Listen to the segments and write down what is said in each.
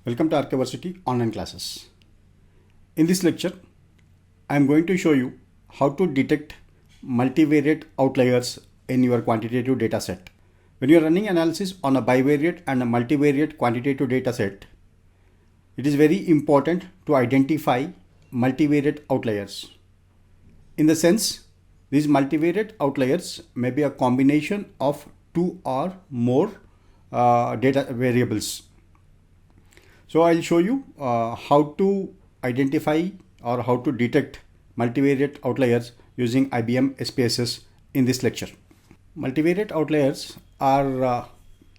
Welcome to Archiversity online classes. In this lecture, I am going to show you how to detect multivariate outliers in your quantitative data set. When you are running analysis on a bivariate and a multivariate quantitative data set, it is very important to identify multivariate outliers. In the sense, these multivariate outliers may be a combination of two or more data variables. So I'll show you how to identify or how to detect multivariate outliers using IBM SPSS in this lecture. Multivariate outliers are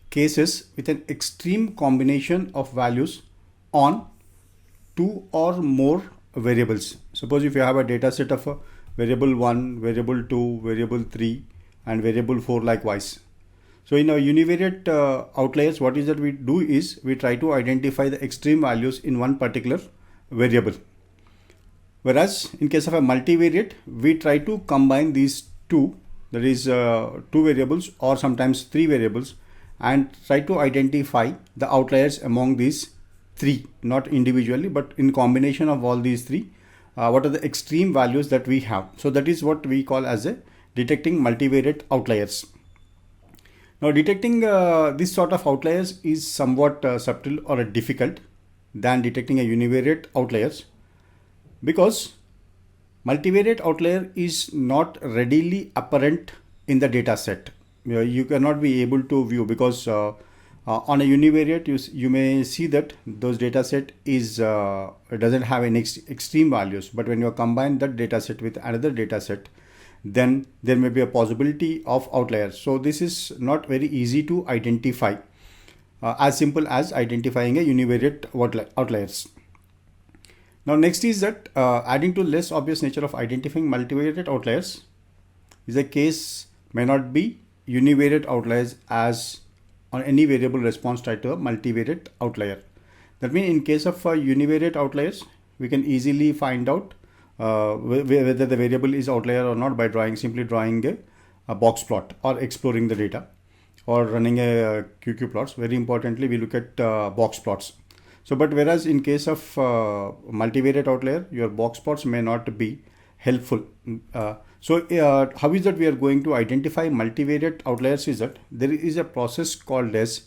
cases with an extreme combination of values on two or more variables. Suppose if you have a data set of a variable 1, variable 2, variable 3 and variable 4 likewise. So in our univariate outliers, what is that we do is we try to identify the extreme values in one particular variable. Whereas in case of a multivariate, we try to combine these two, that is two variables or sometimes three variables, and try to identify the outliers among these three, not individually, but in combination of all these three, what are the extreme values that we have. So that is what we call as a detecting multivariate outliers. Now detecting this sort of outliers is somewhat subtle or difficult than detecting a univariate outliers, because multivariate outlier is not readily apparent in the data set. You cannot be able to view, because on a univariate you may see that those data set is doesn't have any extreme values, but when you combine that data set with another data set, then there may be a possibility of outliers. So this is not very easy to identify, as simple as identifying a univariate outliers. Now next is that adding to less obvious nature of identifying multivariate outliers is a case may not be univariate outliers, as on any variable response tied to a multivariate outlier. That means in case of univariate outliers, we can easily find out whether the variable is outlier or not by simply drawing a box plot or exploring the data or running a QQ plots. Very importantly, we look at box plots. So but whereas in case of multivariate outlier, your box plots may not be helpful. So how is that we are going to identify multivariate outliers is that there is a process called as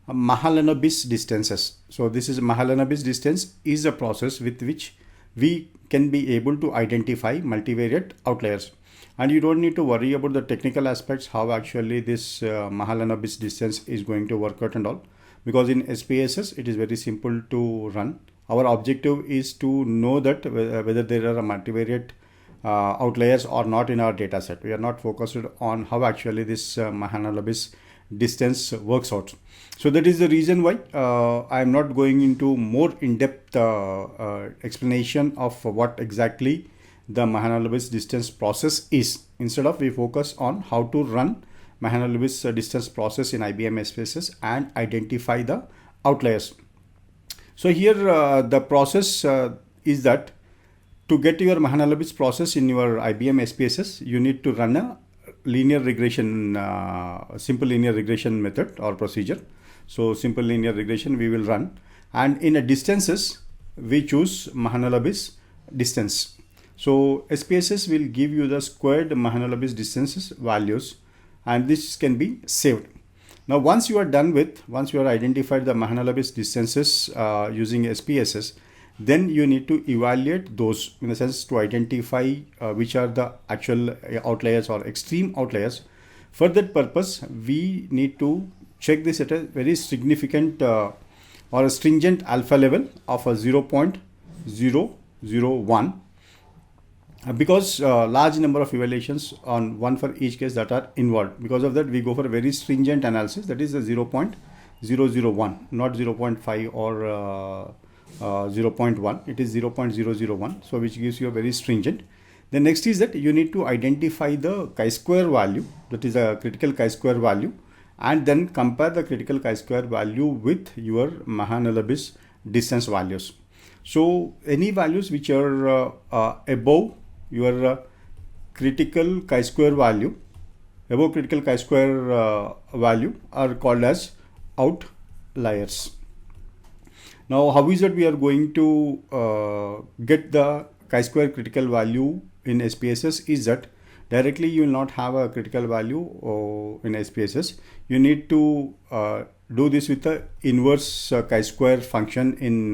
Mahalanobis distances. So this is Mahalanobis distance is a process with which we can be able to identify multivariate outliers, and you don't need to worry about the technical aspects, how actually this Mahalanobis distance is going to work out and all, because in SPSS it is very simple to run. Our objective is to know that whether there are multivariate outliers or not in our data set. We are not focused on how actually this Mahalanobis distance works out. So that is the reason why I am not going into more in-depth explanation of what exactly the Mahalanobis distance process is. Instead of, we focus on how to run Mahalanobis distance process in IBM SPSS and identify the outliers. So here the process is that to get your Mahalanobis process in your IBM SPSS, you need to run a linear regression, simple linear regression method or procedure. So simple linear regression we will run, and in a distances we choose Mahalanobis distance. So SPSS will give you the squared Mahalanobis distances values, and this can be saved. Now once you are identified the Mahalanobis distances using SPSS, then you need to evaluate those, in a sense, to identify which are the actual outliers or extreme outliers. For that purpose, we need to check this at a very significant or a stringent alpha level of a 0.001, because large number of evaluations on one for each case that are involved. Because of that, we go for a very stringent analysis, that is a 0.001, not 0.5 or 0.1. It is 0.001, so which gives you a very stringent. The next is that you need to identify the chi-square value, that is a critical chi-square value, and then compare the critical chi-square value with your Mahalanobis distance values. So any values which are above your critical chi-square value, value are called as outliers. Now, how is it we are going to get the chi-square critical value in SPSS is that directly you will not have a critical value in SPSS. You need to do this with the inverse chi-square function in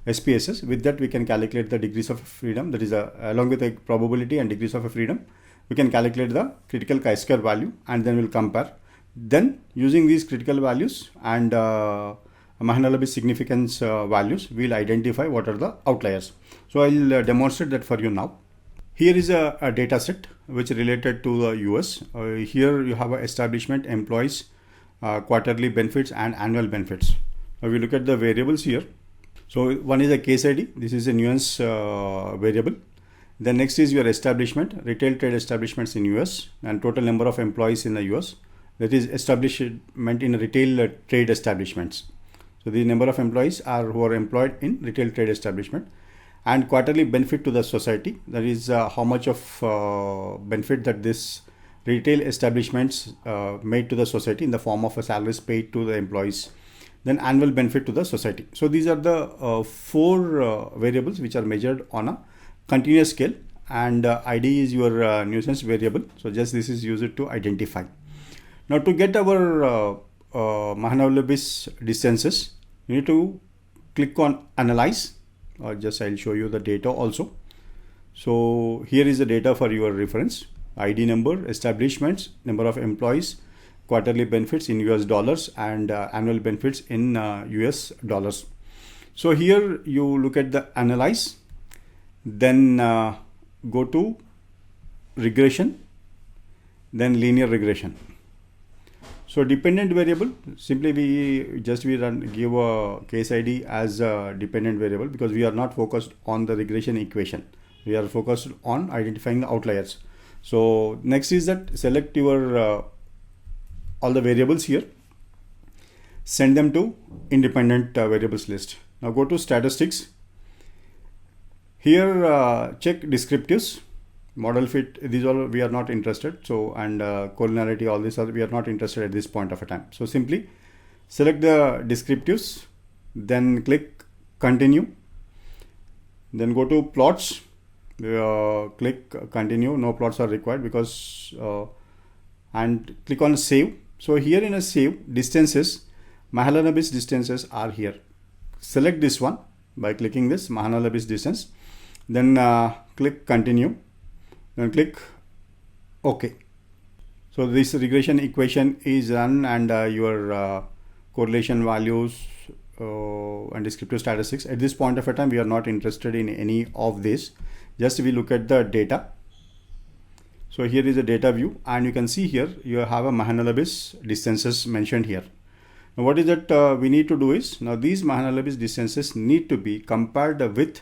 SPSS. With that, we can calculate the degrees of freedom, that is along with the probability and degrees of freedom. We can calculate the critical chi-square value and then we'll compare. Then using these critical values and Mahalanobis significance values, we'll identify what are the outliers. So I'll demonstrate that for you now. Here is a data set which is related to the US. Here you have a establishment, employees, quarterly benefits and annual benefits. Now we look at the variables here. So one is a case ID. This is a nuance variable. The next is your establishment, retail trade establishments in US and total number of employees in the US. That is establishment in retail trade establishments. So the number of employees who are employed in retail trade establishment, and quarterly benefit to the society. That is how much of benefit that this retail establishments made to the society in the form of a salaries paid to the employees. Then annual benefit to the society. So these are the four variables which are measured on a continuous scale, and ID is your nuisance variable. So just this is used to identify. Now to get our Mahalanobis distances, you need to click on analyze, or just I'll show you the data also. So here is the data for your reference: ID number, establishments, number of employees, quarterly benefits in US dollars, and annual benefits in US dollars. So here you look at the analyze, then go to regression, then linear regression. So dependent variable, simply we give a case ID as a dependent variable because we are not focused on the regression equation. We are focused on identifying the outliers. So next is that select your all the variables here, send them to independent variables list. Now go to statistics. Here check descriptives. Model fit, these all we are not interested. So, and collinearity, all these are we are not interested at this point of a time. So simply select the descriptives, then click continue, then go to plots, click continue, no plots are required because and click on save. So here in a save, distances, Mahalanobis distances are here. Select this one by clicking this Mahalanobis distance, then click continue. Then click OK. So this regression equation is run, and your correlation values and descriptive statistics. At this point of a time, we are not interested in any of this. Just we look at the data. So here is a data view, and you can see here you have a Mahalanobis distances mentioned here. Now what is that we need to do is, now these Mahalanobis distances need to be compared with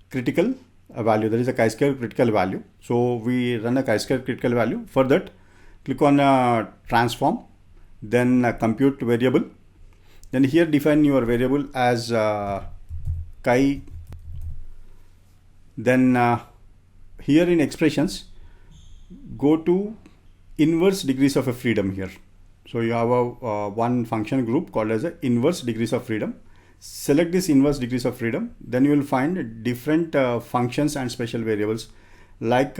critical value, that is a chi-square critical value. So we run a chi-square critical value. For that, click on transform, then compute variable. Then here define your variable as chi. Then here in expressions, go to inverse degrees of a freedom here. So you have a one function group called as a inverse degrees of freedom. Select this inverse degrees of freedom, then you will find different functions and special variables like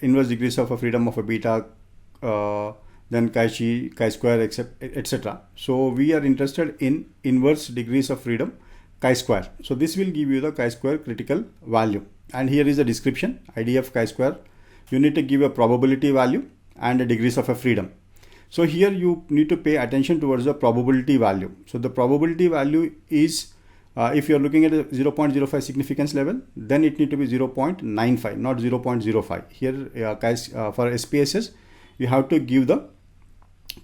inverse degrees of a freedom of a beta, then chi-square, etc. So we are interested in inverse degrees of freedom chi-square. So this will give you the chi-square critical value, and here is a description, IDF chi-square. You need to give a probability value and a degrees of a freedom. So here you need to pay attention towards the probability value. So the probability value is, if you are looking at a 0.05 significance level, then it need to be 0.95, not 0.05. Here for SPSS, you have to give the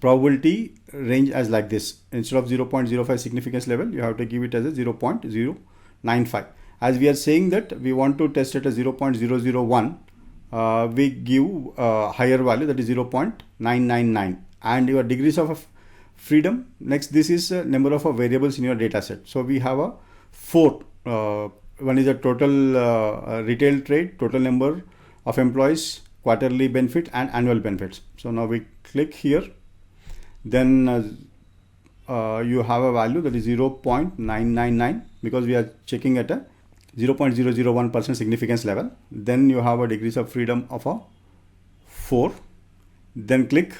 probability range as like this. Instead of 0.05 significance level, you have to give it as a 0.095. As we are saying that we want to test it as 0.001, we give a higher value, that is 0.999. And your degrees of freedom, next this is a number of variables in your data set. So we have a 4. One is a total retail trade, total number of employees, quarterly benefit and annual benefits. So now we click here, then you have a value that is 0.999 because we are checking at a 0.001% significance level. Then you have a degrees of freedom of a 4. Then click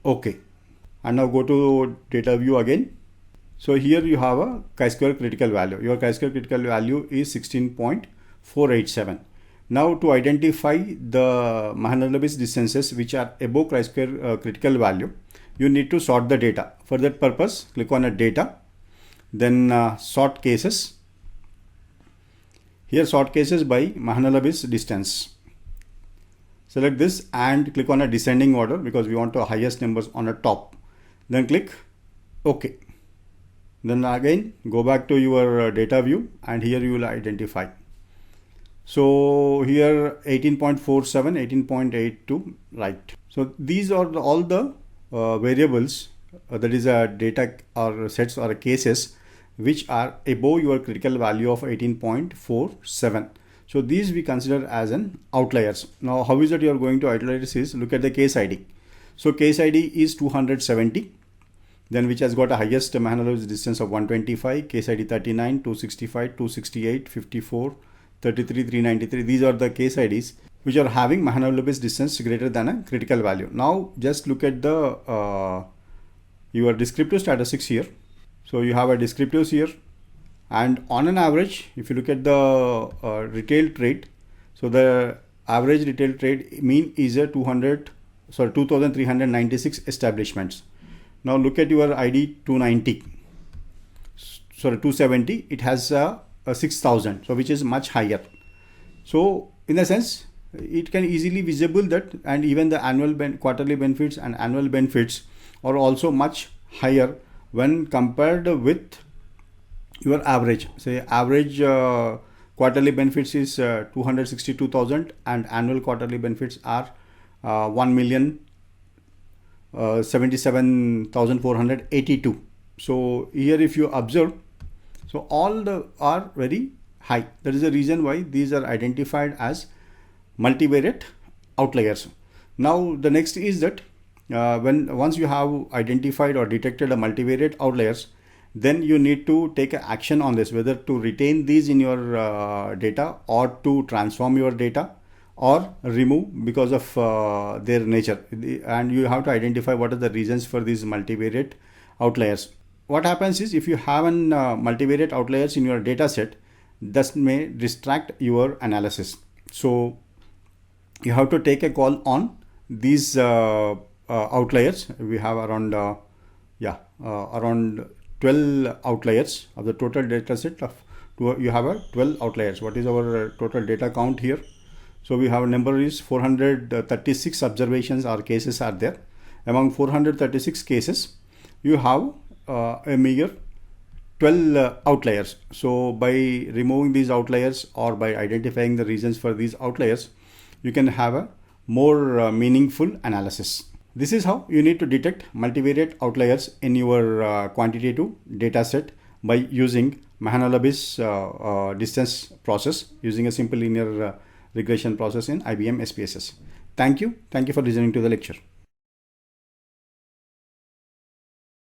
OK. And now go to data view again. So here you have a chi-square critical value. Your chi-square critical value is 16.487. Now to identify the Mahalanobis distances which are above chi-square critical value, you need to sort the data. For that purpose, click on a data, then sort cases. Here sort cases by Mahalanobis distance. Select this and click on a descending order because we want the highest numbers on the top. Then click OK. Then again go back to your data view and here you will identify. So here 18.47, 18.82, right. So these are all the variables, that is a data or sets or cases which are above your critical value of 18.47. So these we consider as an outliers. Now how is that you are going to outliers is look at the case ID. So case ID is 270, then which has got a highest Mahalanobis distance of 125, case ID 39, 265, 268, 54, 33, 393. These are the case IDs which are having Mahalanobis distance greater than a critical value. Now just look at the your descriptive statistics here. So you have a descriptives here, and on an average, if you look at the retail trade, so the average retail trade mean is a 2,396 establishments. Now look at your ID 270, it has a 6,000, so which is much higher. So in a sense, it can easily visible that, and even the annual quarterly benefits and annual benefits are also much higher when compared with your average. Say average quarterly benefits is 262,000 and annual quarterly benefits are 1,77,482. So here if you observe, so all the are very high. That is the reason why these are identified as multivariate outliers. Now the next is that once you have identified or detected a multivariate outliers, then you need to take action on this, whether to retain these in your data or to transform your data or remove because of their nature. And you have to identify what are the reasons for these multivariate outliers. What happens is if you have an multivariate outliers in your data set, this may distract your analysis. So you have to take a call on these outliers. We have around around 12 outliers of the total data set of you have a 12 outliers. What is our total data count here? So we have a number is 436 observations or cases are there. Among 436 cases, you have a meager 12 outliers. So by removing these outliers or by identifying the reasons for these outliers, you can have a more meaningful analysis. This is how you need to detect multivariate outliers in your quantitative data set by using Mahalanobis distance process using a simple linear regression process in IBM SPSS. Thank you for listening to the lecture.